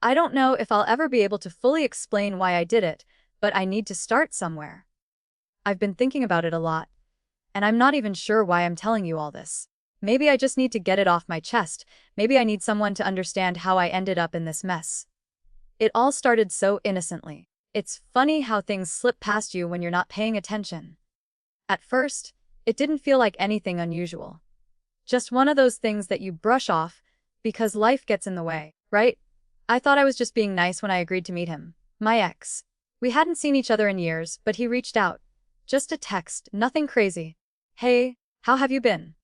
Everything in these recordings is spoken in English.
I don't know if I'll ever be able to fully explain why I did it, but I need to start somewhere. I've been thinking about it a lot, and I'm not even sure why I'm telling you all this. Maybe I just need to get it off my chest. Maybe I need someone to understand how I ended up in this mess. It all started so innocently. It's funny how things slip past you when you're not paying attention. At first, it didn't feel like anything unusual. Just one of those things that you brush off because life gets in the way, right? I thought I was just being nice when I agreed to meet him. My ex. We hadn't seen each other in years, but he reached out. Just a text, nothing crazy. Hey, how have you been?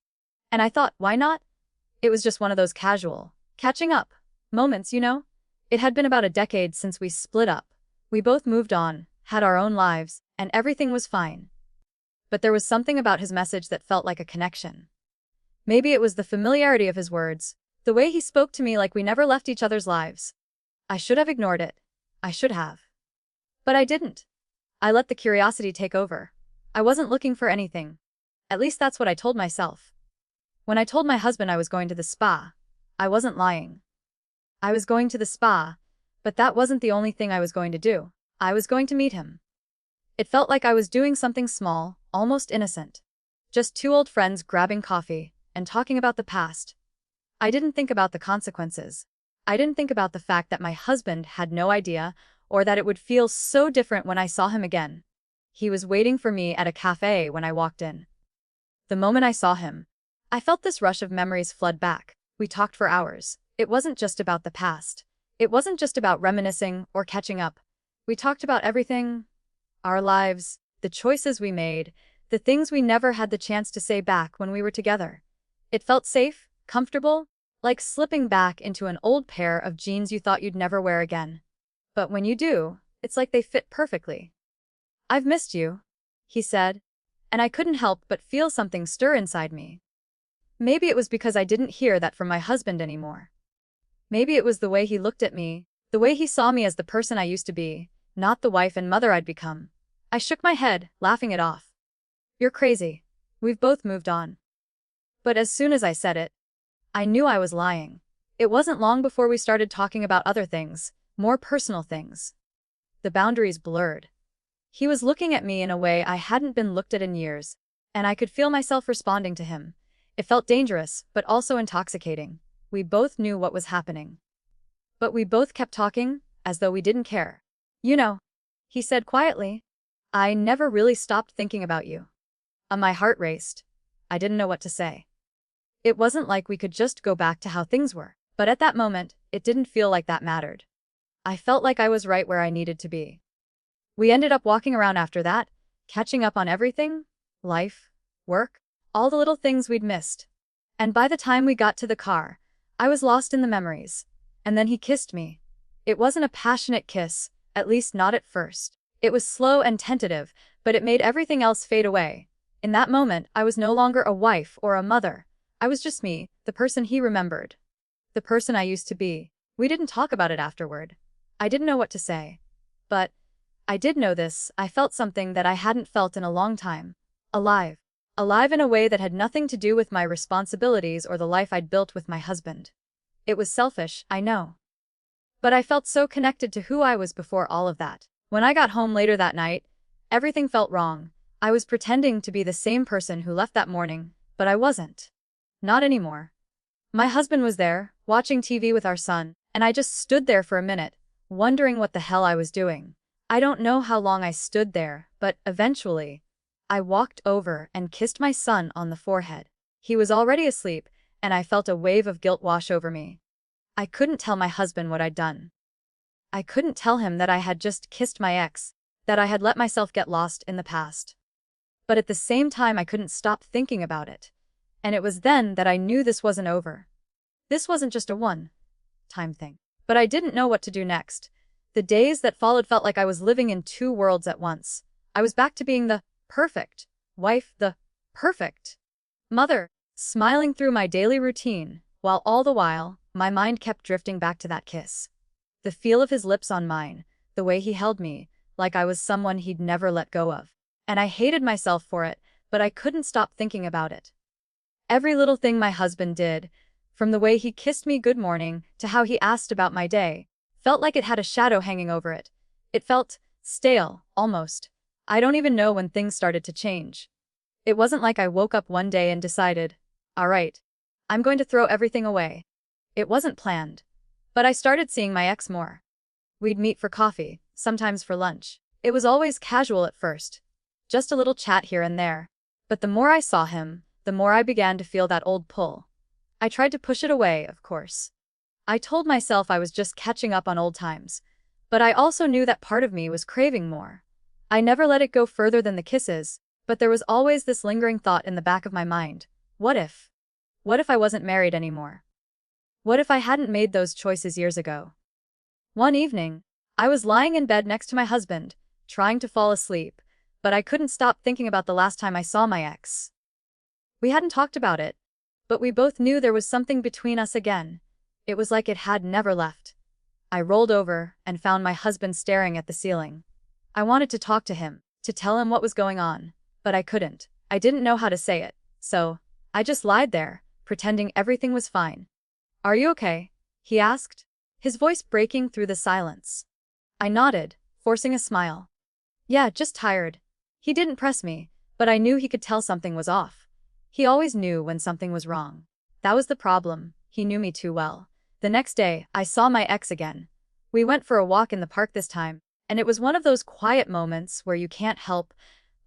And I thought, why not? It was just one of those casual, catching up moments, you know? It had been about a decade since we split up. We both moved on, had our own lives, and everything was fine. But there was something about his message that felt like a connection. Maybe it was the familiarity of his words, the way he spoke to me like we never left each other's lives. I should have ignored it. I should have. But I didn't. I let the curiosity take over. I wasn't looking for anything. At least that's what I told myself. When I told my husband I was going to the spa, I wasn't lying. I was going to the spa, but that wasn't the only thing I was going to do. I was going to meet him. It felt like I was doing something small, almost innocent. Just two old friends grabbing coffee and talking about the past. I didn't think about the consequences. I didn't think about the fact that my husband had no idea or that it would feel so different when I saw him again. He was waiting for me at a cafe when I walked in. The moment I saw him, I felt this rush of memories flood back. We talked for hours. It wasn't just about the past. It wasn't just about reminiscing or catching up. We talked about everything. Our lives, the choices we made, the things we never had the chance to say back when we were together. It felt safe, comfortable, like slipping back into an old pair of jeans you thought you'd never wear again. But when you do, it's like they fit perfectly. "I've missed you," he said, and I couldn't help but feel something stir inside me. Maybe it was because I didn't hear that from my husband anymore. Maybe it was the way he looked at me, the way he saw me as the person I used to be, not the wife and mother I'd become. I shook my head, laughing it off. "You're crazy. We've both moved on." But as soon as I said it, I knew I was lying. It wasn't long before we started talking about other things, more personal things. The boundaries blurred. He was looking at me in a way I hadn't been looked at in years, and I could feel myself responding to him. It felt dangerous, but also intoxicating. We both knew what was happening. But we both kept talking, as though we didn't care. "You know," he said quietly, "I never really stopped thinking about you." My heart raced. I didn't know what to say. It wasn't like we could just go back to how things were, but at that moment, it didn't feel like that mattered. I felt like I was right where I needed to be. We ended up walking around after that, catching up on everything, life, work, all the little things we'd missed. And by the time we got to the car, I was lost in the memories. And then he kissed me. It wasn't a passionate kiss, at least not at first. It was slow and tentative, but it made everything else fade away. In that moment, I was no longer a wife or a mother. I was just me, the person he remembered. The person I used to be. We didn't talk about it afterward. I didn't know what to say. But I did know this. I felt something that I hadn't felt in a long time. Alive. Alive in a way that had nothing to do with my responsibilities or the life I'd built with my husband. It was selfish, I know. But I felt so connected to who I was before all of that. When I got home later that night, everything felt wrong. I was pretending to be the same person who left that morning, but I wasn't. Not anymore. My husband was there, watching TV with our son, and I just stood there for a minute, wondering what the hell I was doing. I don't know how long I stood there, but eventually, I walked over and kissed my son on the forehead. He was already asleep, and I felt a wave of guilt wash over me. I couldn't tell my husband what I'd done. I couldn't tell him that I had just kissed my ex, that I had let myself get lost in the past. But at the same time, I couldn't stop thinking about it. And it was then that I knew this wasn't over. This wasn't just a one-time thing. But I didn't know what to do next. The days that followed felt like I was living in two worlds at once. I was back to being the perfect wife, the perfect mother, smiling through my daily routine, while all the while, my mind kept drifting back to that kiss. The feel of his lips on mine, the way he held me, like I was someone he'd never let go of. And I hated myself for it, but I couldn't stop thinking about it. Every little thing my husband did, from the way he kissed me good morning to how he asked about my day, Felt like it had a shadow hanging over it. It felt stale, almost. I don't even know when things started to change. It wasn't like I woke up one day and decided, all right, I'm going to throw everything away. It wasn't planned. But I started seeing my ex more. We'd meet for coffee, sometimes for lunch. It was always casual at first. Just a little chat here and there. But the more I saw him, the more I began to feel that old pull. I tried to push it away, of course. I told myself I was just catching up on old times. But I also knew that part of me was craving more. I never let it go further than the kisses, but there was always this lingering thought in the back of my mind. What if? What if I wasn't married anymore? What if I hadn't made those choices years ago? One evening, I was lying in bed next to my husband, trying to fall asleep, but I couldn't stop thinking about the last time I saw my ex. We hadn't talked about it, but we both knew there was something between us again. It was like it had never left. I rolled over and found my husband staring at the ceiling. I wanted to talk to him, to tell him what was going on, but I couldn't. I didn't know how to say it, so I just lied there, pretending everything was fine. Are you okay? He asked, his voice breaking through the silence. I nodded, forcing a smile. Yeah, just tired. He didn't press me, but I knew he could tell something was off. He always knew when something was wrong. That was the problem, he knew me too well. The next day, I saw my ex again. We went for a walk in the park this time, and it was one of those quiet moments where you can't help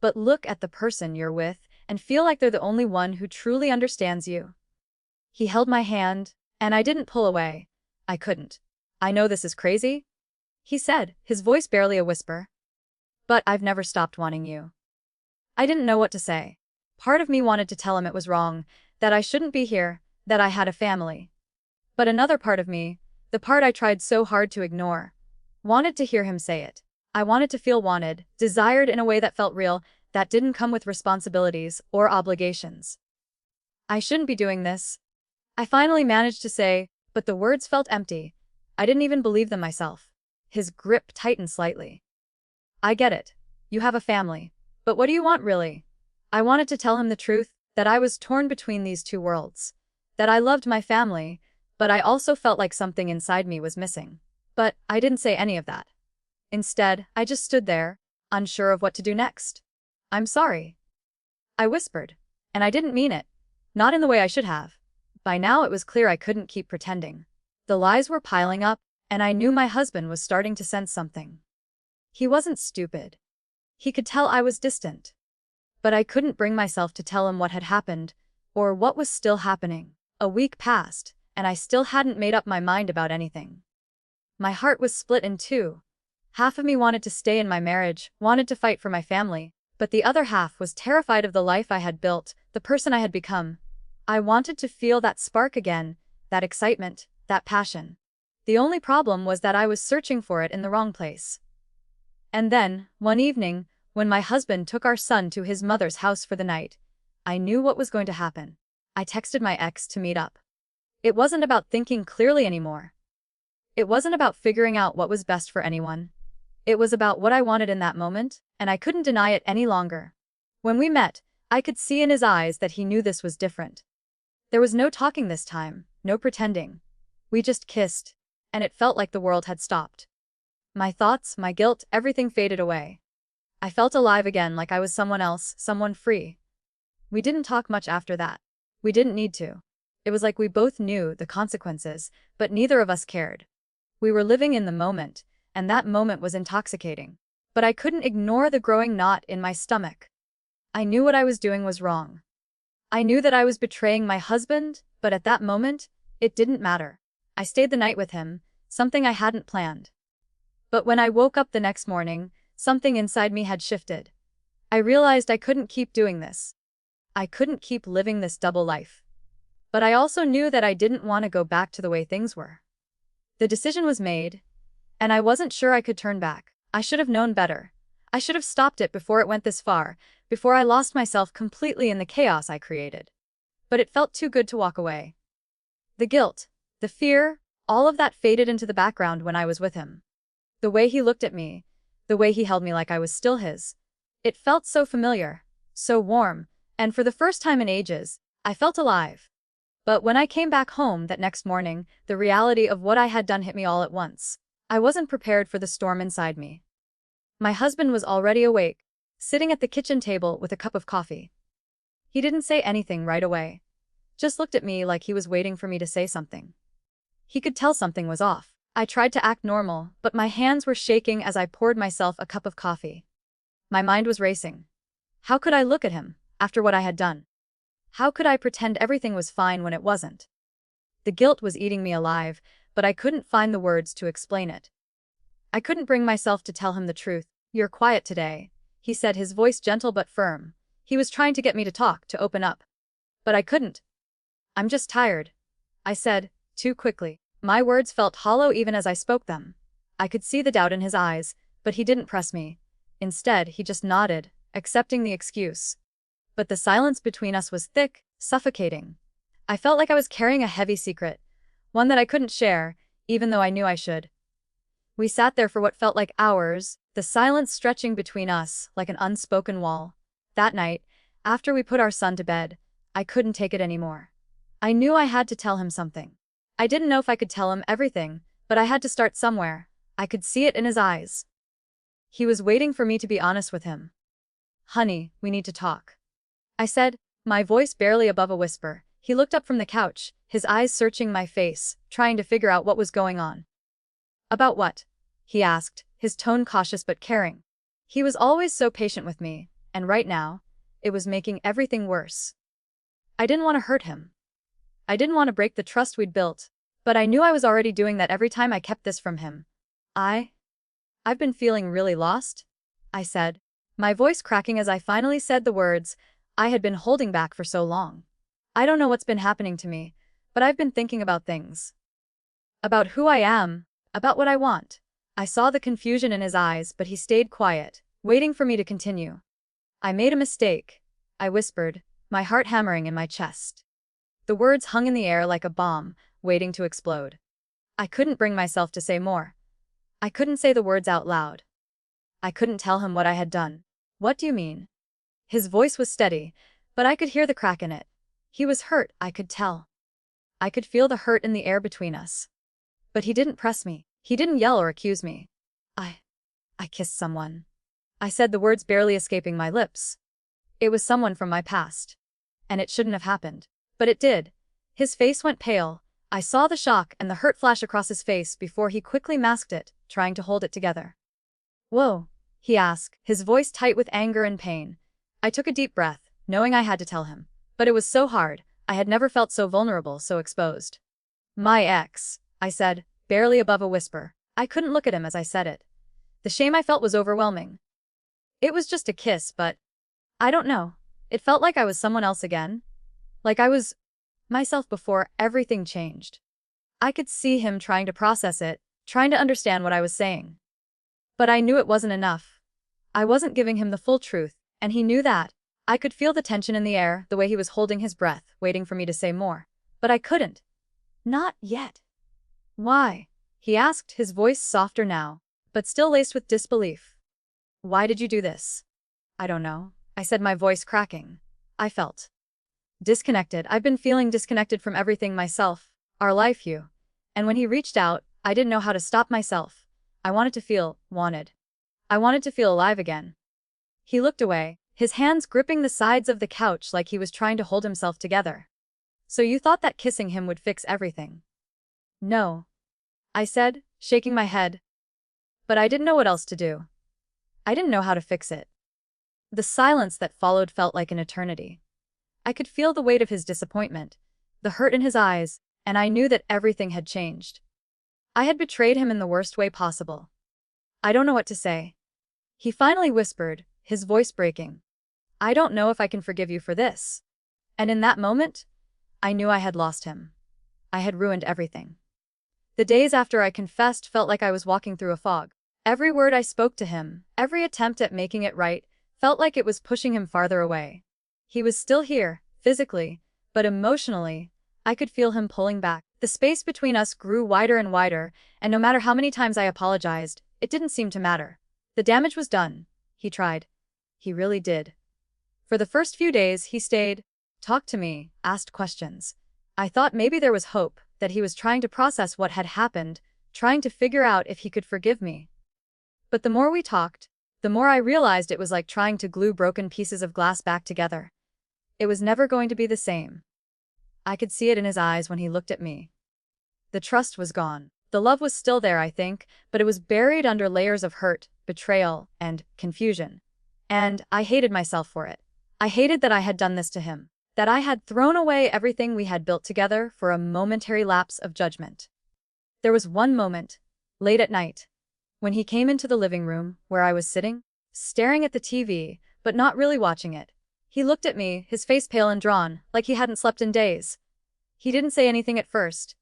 but look at the person you're with and feel like they're the only one who truly understands you. He held my hand, and I didn't pull away. I couldn't. I know this is crazy, he said, his voice barely a whisper. But I've never stopped wanting you. I didn't know what to say. Part of me wanted to tell him it was wrong, that I shouldn't be here, that I had a family. But another part of me, the part I tried so hard to ignore, wanted to hear him say it. I wanted to feel wanted, desired in a way that felt real, that didn't come with responsibilities or obligations. I shouldn't be doing this. I finally managed to say, but the words felt empty. I didn't even believe them myself. His grip tightened slightly. I get it. You have a family. But what do you want really? I wanted to tell him the truth, that I was torn between these two worlds. That I loved my family, but I also felt like something inside me was missing. But I didn't say any of that. Instead, I just stood there, unsure of what to do next. I'm sorry, I whispered. And I didn't mean it. Not in the way I should have. By now it was clear I couldn't keep pretending. The lies were piling up, and I knew my husband was starting to sense something. He wasn't stupid. He could tell I was distant. But I couldn't bring myself to tell him what had happened, or what was still happening. A week passed, and I still hadn't made up my mind about anything. My heart was split in two. Half of me wanted to stay in my marriage, wanted to fight for my family, but the other half was terrified of the life I had built, the person I had become. I wanted to feel that spark again, that excitement, that passion. The only problem was that I was searching for it in the wrong place. And then, one evening, when my husband took our son to his mother's house for the night, I knew what was going to happen. I texted my ex to meet up. It wasn't about thinking clearly anymore. It wasn't about figuring out what was best for anyone. It was about what I wanted in that moment, and I couldn't deny it any longer. When we met, I could see in his eyes that he knew this was different. There was no talking this time, no pretending. We just kissed, and it felt like the world had stopped. My thoughts, my guilt, everything faded away. I felt alive again, like I was someone else, someone free. We didn't talk much after that. We didn't need to. It was like we both knew the consequences, but neither of us cared. We were living in the moment, and that moment was intoxicating. But I couldn't ignore the growing knot in my stomach. I knew what I was doing was wrong. I knew that I was betraying my husband, but at that moment, it didn't matter. I stayed the night with him, something I hadn't planned. But when I woke up the next morning, something inside me had shifted. I realized I couldn't keep doing this. I couldn't keep living this double life. But I also knew that I didn't want to go back to the way things were. The decision was made, and I wasn't sure I could turn back. I should have known better. I should have stopped it before it went this far, before I lost myself completely in the chaos I created. But it felt too good to walk away. The guilt, the fear, all of that faded into the background when I was with him. The way he looked at me, the way he held me like I was still his. It felt so familiar, so warm, and for the first time in ages, I felt alive. But when I came back home that next morning, the reality of what I had done hit me all at once. I wasn't prepared for the storm inside me. My husband was already awake, sitting at the kitchen table with a cup of coffee. He didn't say anything right away, just looked at me like he was waiting for me to say something. He could tell something was off. I tried to act normal, but my hands were shaking as I poured myself a cup of coffee. My mind was racing. How could I look at him, after what I had done? How could I pretend everything was fine when it wasn't? The guilt was eating me alive, but I couldn't find the words to explain it. I couldn't bring myself to tell him the truth. "You're quiet today," he said, his voice gentle but firm. He was trying to get me to talk, to open up. But I couldn't. "I'm just tired," I said, too quickly. My words felt hollow even as I spoke them. I could see the doubt in his eyes, but he didn't press me. Instead, he just nodded, accepting the excuse. But the silence between us was thick, suffocating. I felt like I was carrying a heavy secret, one that I couldn't share, even though I knew I should. We sat there for what felt like hours, the silence stretching between us like an unspoken wall. That night, after we put our son to bed, I couldn't take it anymore. I knew I had to tell him something. I didn't know if I could tell him everything, but I had to start somewhere. I could see it in his eyes. He was waiting for me to be honest with him. "Honey, we need to talk," I said, my voice barely above a whisper. He looked up from the couch, his eyes searching my face, trying to figure out what was going on. "About what?" he asked, his tone cautious but caring. He was always so patient with me, and right now, it was making everything worse. I didn't want to hurt him. I didn't want to break the trust we'd built, but I knew I was already doing that every time I kept this from him. I've been feeling really lost," I said, my voice cracking as I finally said the words I had been holding back for so long. "I don't know what's been happening to me, but I've been thinking about things. About who I am, about what I want." I saw the confusion in his eyes, but he stayed quiet, waiting for me to continue. "I made a mistake," I whispered, my heart hammering in my chest. The words hung in the air like a bomb, waiting to explode. I couldn't bring myself to say more. I couldn't say the words out loud. I couldn't tell him what I had done. "What do you mean?" His voice was steady, but I could hear the crack in it. He was hurt, I could tell. I could feel the hurt in the air between us. But he didn't press me. He didn't yell or accuse me. I kissed someone," I said, the words barely escaping my lips. "It was someone from my past. And it shouldn't have happened. But it did." His face went pale. I saw the shock and the hurt flash across his face before he quickly masked it, trying to hold it together. "Whoa," he asked, his voice tight with anger and pain. I took a deep breath, knowing I had to tell him. But it was so hard. I had never felt so vulnerable, so exposed. "My ex," I said, barely above a whisper. I couldn't look at him as I said it. The shame I felt was overwhelming. It was just a kiss, but I don't know. It felt like I was someone else again. Like I was myself before everything changed. I could see him trying to process it, trying to understand what I was saying. But I knew it wasn't enough. I wasn't giving him the full truth, and he knew that. I could feel the tension in the air, the way he was holding his breath, waiting for me to say more. But I couldn't. "Not yet." "Why?" he asked, his voice softer now, but still laced with disbelief. "Why did you do this?" "I don't know," I said, my voice cracking. I felt disconnected. I've been feeling disconnected from everything, myself, our life, you. And when he reached out, I didn't know how to stop myself. I wanted to feel wanted. I wanted to feel alive again. He looked away, his hands gripping the sides of the couch like he was trying to hold himself together. "So you thought that kissing him would fix everything?" "No," I said, shaking my head. "But I didn't know what else to do. I didn't know how to fix it." The silence that followed felt like an eternity. I could feel the weight of his disappointment, the hurt in his eyes, and I knew that everything had changed. I had betrayed him in the worst way possible. "I don't know what to say," he finally whispered, his voice breaking. "I don't know if I can forgive you for this." And in that moment, I knew I had lost him. I had ruined everything. The days after I confessed felt like I was walking through a fog. Every word I spoke to him, every attempt at making it right, felt like it was pushing him farther away. He was still here, physically, but emotionally, I could feel him pulling back. The space between us grew wider and wider, and no matter how many times I apologized, it didn't seem to matter. The damage was done. He tried. He really did. For the first few days, he stayed, talked to me, asked questions. I thought maybe there was hope, that he was trying to process what had happened, trying to figure out if he could forgive me. But the more we talked, the more I realized it was like trying to glue broken pieces of glass back together. It was never going to be the same. I could see it in his eyes when he looked at me. The trust was gone. The love was still there, I think, but it was buried under layers of hurt, betrayal, and confusion. And I hated myself for it. I hated that I had done this to him, that I had thrown away everything we had built together for a momentary lapse of judgment. There was one moment, late at night, when he came into the living room where I was sitting, staring at the TV, but not really watching it. He looked at me, his face pale and drawn, like he hadn't slept in days. He didn't say anything at first.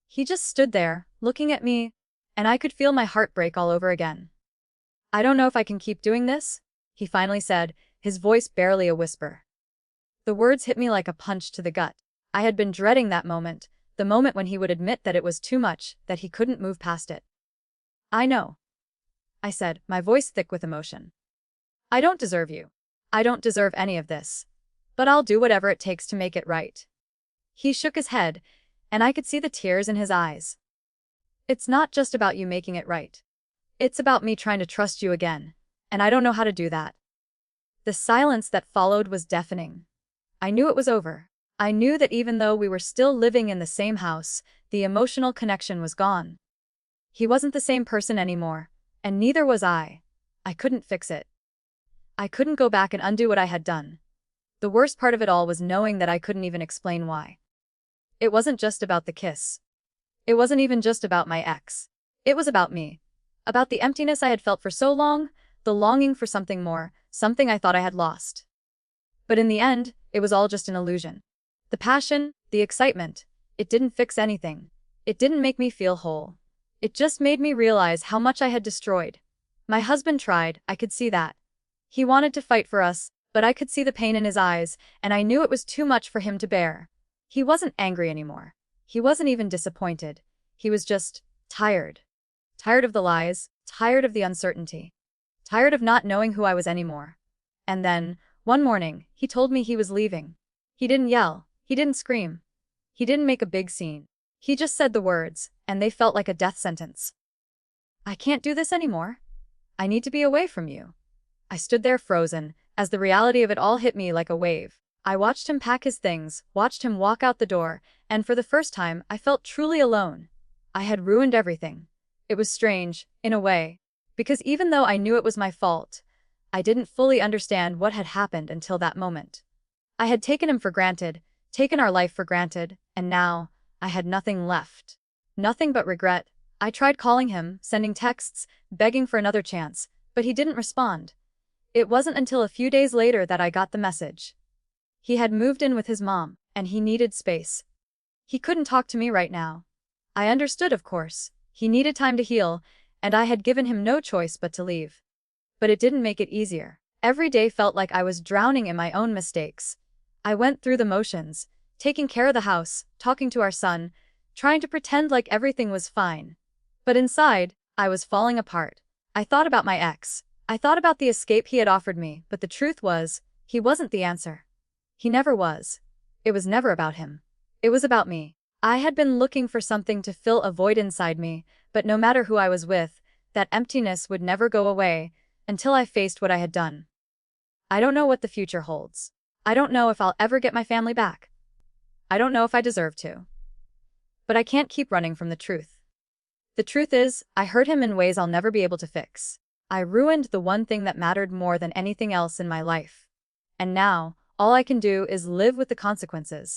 He just stood there, looking at me, and I could feel my heart break all over again. "I don't know if I can keep doing this," he finally said, his voice barely a whisper. The words hit me like a punch to the gut. I had been dreading that moment, the moment when he would admit that it was too much, that he couldn't move past it. "I know," I said, my voice thick with emotion. "I don't deserve you. I don't deserve any of this. But I'll do whatever it takes to make it right." He shook his head, and I could see the tears in his eyes. "It's not just about you making it right. It's about me trying to trust you again, and I don't know how to do that." The silence that followed was deafening. I knew it was over. I knew that even though we were still living in the same house, the emotional connection was gone. He wasn't the same person anymore, and neither was I. I couldn't fix it. I couldn't go back and undo what I had done. The worst part of it all was knowing that I couldn't even explain why. It wasn't just about the kiss. It wasn't even just about my ex. It was about me. About the emptiness I had felt for so long, the longing for something more, something I thought I had lost. But in the end, it was all just an illusion. The passion, the excitement, it didn't fix anything. It didn't make me feel whole. It just made me realize how much I had destroyed. My husband tried, I could see that. He wanted to fight for us, but I could see the pain in his eyes, and I knew it was too much for him to bear. He wasn't angry anymore. He wasn't even disappointed. He was just tired. Tired of the lies, tired of the uncertainty. Tired of not knowing who I was anymore. And then, one morning, he told me he was leaving. He didn't yell. He didn't scream. He didn't make a big scene. He just said the words, and they felt like a death sentence. "I can't do this anymore. I need to be away from you." I stood there frozen, as the reality of it all hit me like a wave. I watched him pack his things, watched him walk out the door, and for the first time, I felt truly alone. I had ruined everything. It was strange, in a way, because even though I knew it was my fault, I didn't fully understand what had happened until that moment. I had taken him for granted, taken our life for granted, and now, I had nothing left. Nothing but regret. I tried calling him, sending texts, begging for another chance, but he didn't respond. It wasn't until a few days later that I got the message. He had moved in with his mom, and he needed space. He couldn't talk to me right now. I understood, of course. He needed time to heal, and I had given him no choice but to leave. But it didn't make it easier. Every day felt like I was drowning in my own mistakes. I went through the motions, taking care of the house, talking to our son, trying to pretend like everything was fine. But inside, I was falling apart. I thought about my ex. I thought about the escape he had offered me, but the truth was, he wasn't the answer. He never was. It was never about him. It was about me. I had been looking for something to fill a void inside me, but no matter who I was with, that emptiness would never go away until I faced what I had done. I don't know what the future holds. I don't know if I'll ever get my family back. I don't know if I deserve to. But I can't keep running from the truth. The truth is, I hurt him in ways I'll never be able to fix. I ruined the one thing that mattered more than anything else in my life. And now, all I can do is live with the consequences.